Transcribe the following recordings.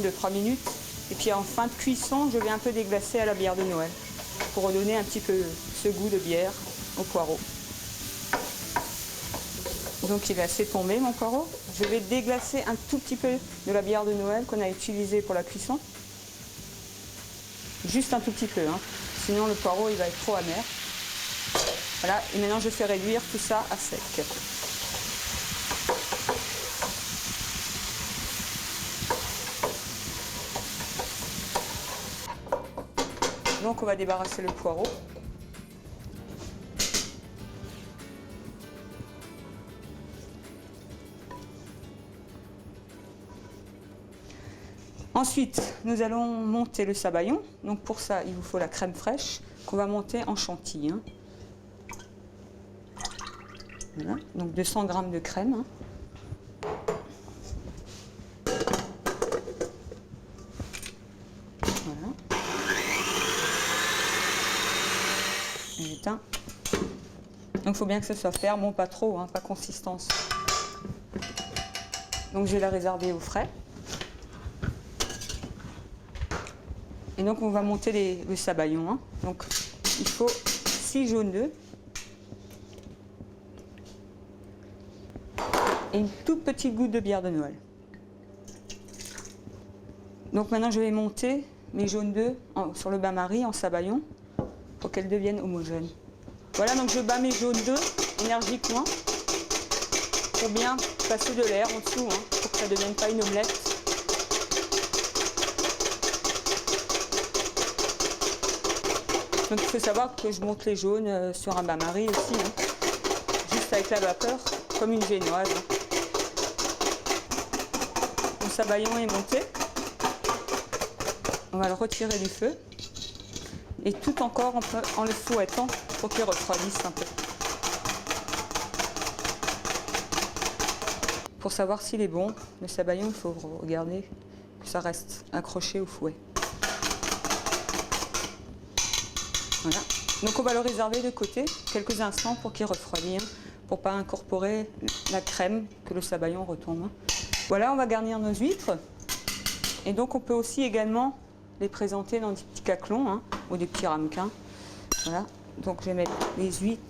de 3 minutes. Et puis en fin de cuisson, je vais un peu déglacer à la bière de Noël pour redonner un petit peu ce goût de bière au poireau. Donc il est assez tombé mon poireau. Je vais déglacer un tout petit peu de la bière de Noël qu'on a utilisée pour la cuisson. Juste un tout petit peu, hein. Sinon le poireau il va être trop amer. Voilà, et maintenant je fais réduire tout ça à sec. Donc on va débarrasser le poireau. Ensuite, nous allons monter le sabayon. Donc pour ça, il vous faut la crème fraîche qu'on va monter en chantilly, hein. Voilà, donc 200 g de crème, hein. Voilà. J'éteins. Donc il faut bien que ce soit ferme, bon pas trop, hein, pas consistance. Donc je vais la réserver au frais. Et donc on va monter le sabayon, hein. Donc il faut 6 jaunes d'œufs et une toute petite goutte de bière de Noël. Donc maintenant je vais monter mes jaunes d'œufs sur le bain-marie en sabayon pour qu'elles deviennent homogènes. Voilà, donc je bats mes jaunes d'œufs énergiquement pour bien passer de l'air en dessous, hein, pour que ça ne devienne pas une omelette. Donc il faut savoir que je monte les jaunes sur un bain-marie aussi, hein, juste avec la vapeur, comme une génoise. Mon sabayon est monté. On va le retirer du feu. Et tout encore en le fouettant pour qu'il refroidisse un peu. Pour savoir s'il est bon, le sabayon, il faut regarder que ça reste accroché au fouet. Voilà. Donc on va le réserver de côté quelques instants pour qu'il refroidisse, pour ne pas incorporer la crème, que le sabayon retombe. Voilà, on va garnir nos huîtres. Et donc on peut aussi également les présenter dans des petits caclons, hein, ou des petits ramequins. Voilà. Donc je vais mettre les huîtres,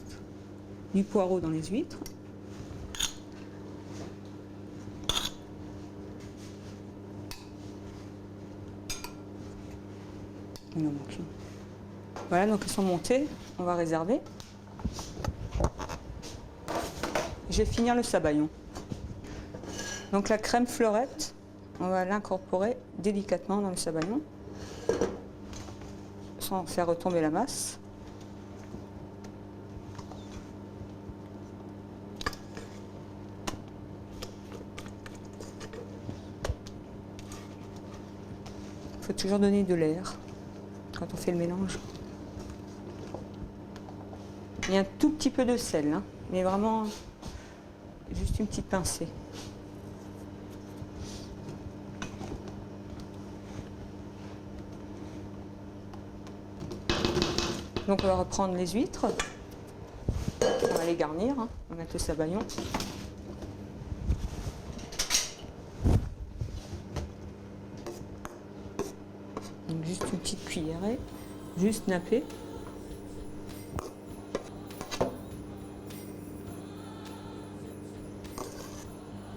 du poireau dans les huîtres. Il en manque une. Voilà, donc ils sont montés, on va réserver. Je vais finir le sabayon. Donc la crème fleurette, on va l'incorporer délicatement dans le sabayon, sans faire retomber la masse. Il faut toujours donner de l'air quand on fait le mélange. Il y a un tout petit peu de sel, hein, mais vraiment juste une petite pincée. Donc on va reprendre les huîtres, on va les garnir, hein. On va mettre le sabayon. Donc juste une petite cuillerée, juste napper.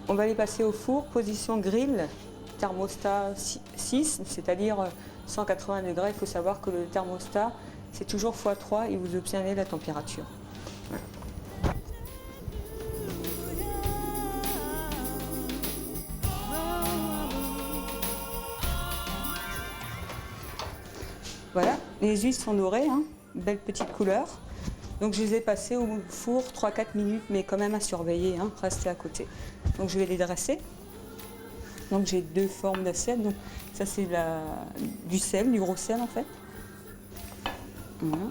On va les passer au four, position grill, thermostat 6, c'est-à-dire 180 degrés. Il faut savoir que le thermostat, c'est toujours x3 et vous obtenez la température. Voilà. Voilà, les huîtres sont dorées, hein, belle petite couleur. Donc je les ai passées au four 3-4 minutes, mais quand même à surveiller, hein, rester à côté. Donc je vais les dresser. Donc j'ai deux formes d'assiette. Donc ça c'est du sel, du gros sel en fait. Voilà.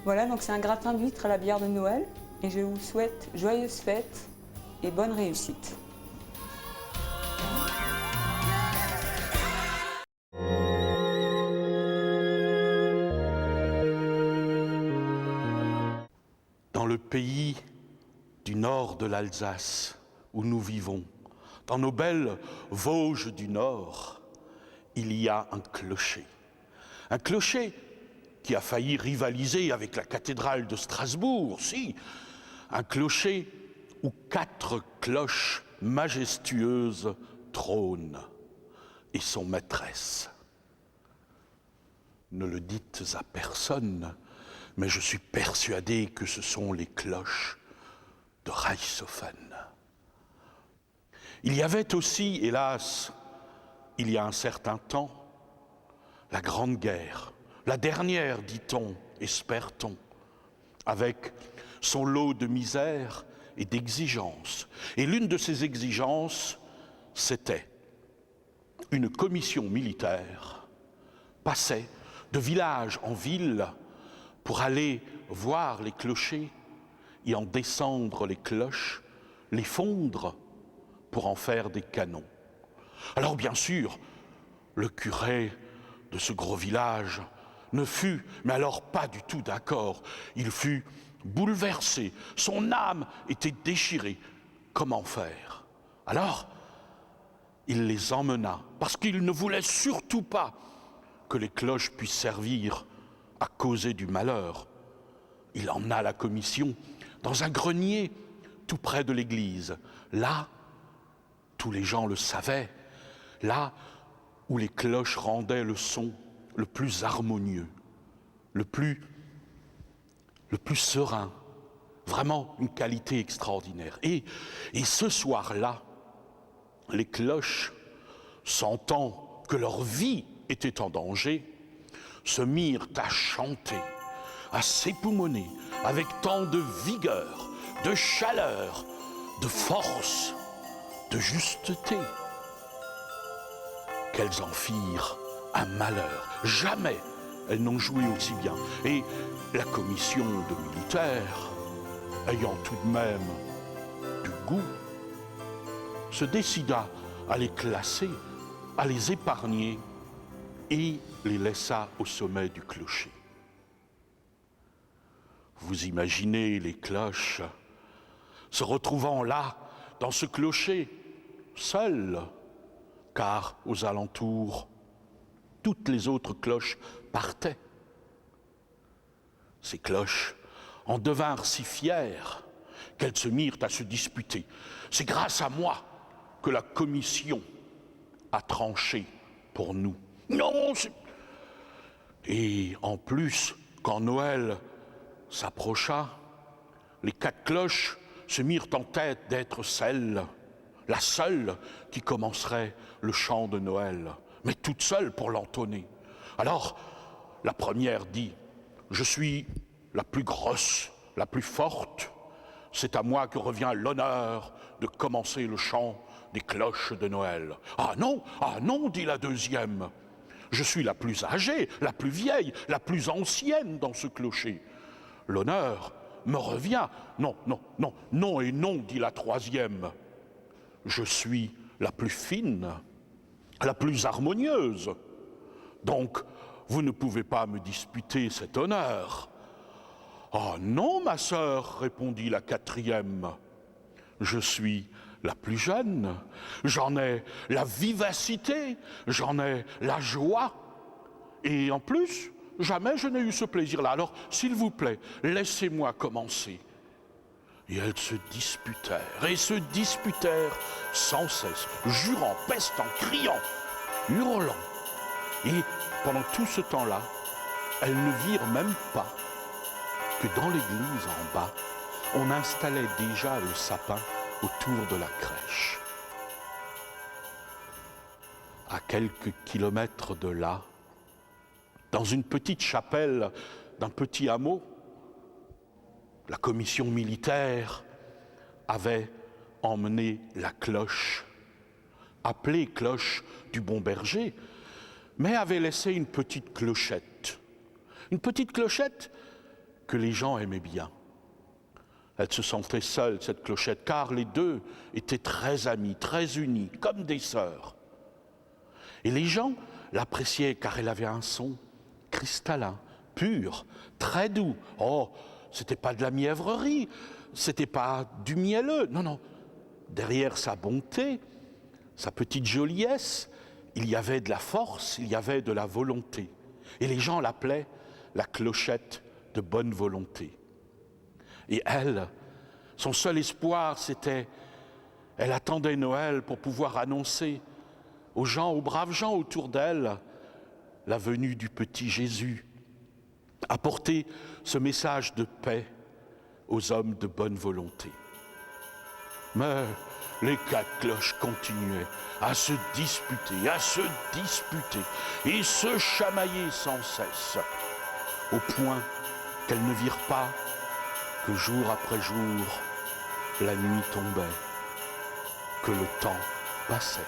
Voilà, donc c'est un gratin d'huîtres à la bière de Noël. Et je vous souhaite joyeuses fêtes et bonne réussite. Dans le pays du nord de l'Alsace où nous vivons, Dans nos belles Vosges du Nord, il y a un clocher. Un clocher qui a failli rivaliser avec la cathédrale de Strasbourg, si. Un clocher où 4 cloches majestueuses trônent et sont maîtresses. Ne le dites à personne, mais je suis persuadé que ce sont les cloches de Reichshoffen. Il y avait aussi, hélas, il y a un certain temps, la Grande Guerre, la dernière, dit-on, espère-t-on, avec son lot de misère et d'exigences. Et l'une de ces exigences, c'était une commission militaire passait de village en ville pour aller voir les clochers et en descendre les cloches, les fondre pour en faire des canons. Alors bien sûr, le curé de ce gros village ne fut, mais alors pas du tout d'accord. Il fut bouleversé, son âme était déchirée. Comment faire? Alors, il les emmena, parce qu'il ne voulait surtout pas que les cloches puissent servir à causer du malheur. Il emmena la commission dans un grenier tout près de l'église. Là, tous les gens le savaient, là où les cloches rendaient le son le plus harmonieux, le plus serein, vraiment une qualité extraordinaire. Et ce soir-là, les cloches, sentant que leur vie était en danger, se mirent à chanter, à s'époumoner avec tant de vigueur, de chaleur, de force, de justeté, qu'elles en firent un malheur. Jamais elles n'ont joué aussi bien. Et la commission de militaires, ayant tout de même du goût, se décida à les classer, à les épargner et les laissa au sommet du clocher. Vous imaginez les cloches se retrouvant là, dans ce clocher, seules, car aux alentours, toutes les autres cloches partaient. Ces cloches en devinrent si fières qu'elles se mirent à se disputer. C'est grâce à moi que la commission a tranché pour nous. Non, c'est... Et en plus, quand Noël s'approcha, les 4 cloches se mirent en tête d'être la seule qui commencerait le chant de Noël, mais toute seule pour l'entonner. Alors, la première dit, « Je suis la plus grosse, la plus forte, c'est à moi que revient l'honneur de commencer le chant des cloches de Noël. »« Ah non, dit la deuxième, je suis la plus âgée, la plus vieille, la plus ancienne dans ce clocher. L'honneur me revient. »« Non, et non, dit la troisième. Je suis la plus fine, la plus harmonieuse. Donc, vous ne pouvez pas me disputer cet honneur. »« Ah non, ma sœur, répondit la quatrième. Je suis la plus jeune, j'en ai la vivacité, j'en ai la joie. Et en plus, jamais je n'ai eu ce plaisir-là. Alors, s'il vous plaît, laissez-moi commencer. » Et elles se disputèrent sans cesse, jurant, pestant, criant, hurlant. Et pendant tout ce temps-là, elles ne virent même pas que dans l'église en bas, on installait déjà le sapin autour de la crèche. À quelques kilomètres de là, dans une petite chapelle d'un petit hameau, la commission militaire avait emmené la cloche, appelée cloche du Bon Berger, mais avait laissé une petite clochette que les gens aimaient bien. Elle se sentait seule, cette clochette, car les deux étaient très amis, très unis, comme des sœurs. Et les gens l'appréciaient car elle avait un son cristallin, pur, très doux. Oh, c'était pas de la mièvrerie, c'était pas du mielleux. Non. Derrière sa bonté, sa petite joliesse, il y avait de la force, il y avait de la volonté. Et les gens l'appelaient la clochette de bonne volonté. Et elle, son seul espoir, c'était, elle attendait Noël pour pouvoir annoncer aux gens, aux braves gens autour d'elle, la venue du petit Jésus, apporter ce message de paix aux hommes de bonne volonté. Mais les 4 cloches continuaient à se disputer et se chamailler sans cesse, au point qu'elles ne virent pas que jour après jour, la nuit tombait, que le temps passait.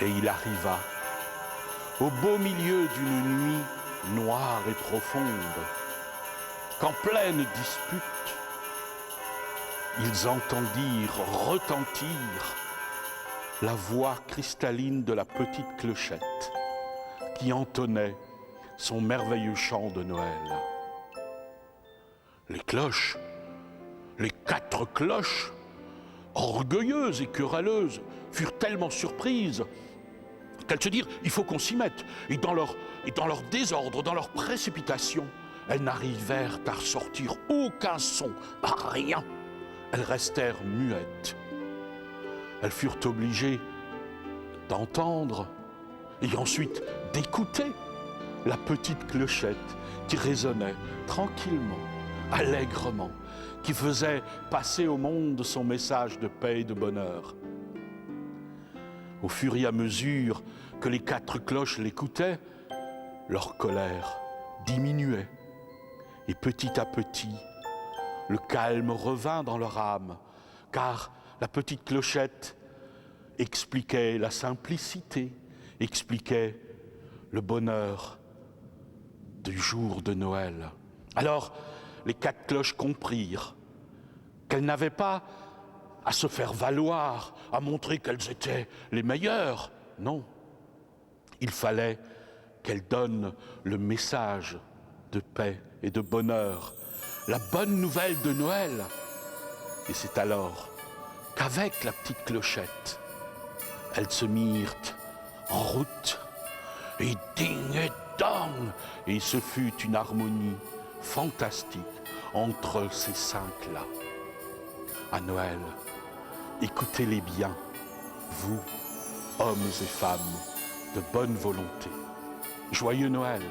Et il arriva, au beau milieu d'une nuit noire et profonde, qu'en pleine dispute, ils entendirent retentir la voix cristalline de la petite clochette qui entonnait son merveilleux chant de Noël. Les cloches, les 4 cloches, orgueilleuses et querelleuses, furent tellement surprises qu'elles se dirent, il faut qu'on s'y mette. Et dans leur désordre, dans leur précipitation, elles n'arrivèrent à ressortir aucun son, rien. Elles restèrent muettes. Elles furent obligées d'entendre et ensuite d'écouter la petite clochette qui résonnait tranquillement, allègrement, qui faisait passer au monde son message de paix et de bonheur. Au fur et à mesure que les 4 cloches l'écoutaient, leur colère diminuait et petit à petit, le calme revint dans leur âme, car la petite clochette expliquait la simplicité, expliquait le bonheur du jour de Noël. Alors, les 4 cloches comprirent qu'elles n'avaient pas à se faire valoir, à montrer qu'elles étaient les meilleures. Non, il fallait qu'elles donnent le message de paix et de bonheur, la bonne nouvelle de Noël. Et c'est alors qu'avec la petite clochette, elles se mirent en route, et ding et dong, et ce fut une harmonie fantastique entre ces 5-là. À Noël, écoutez-les bien, vous, hommes et femmes de bonne volonté. Joyeux Noël!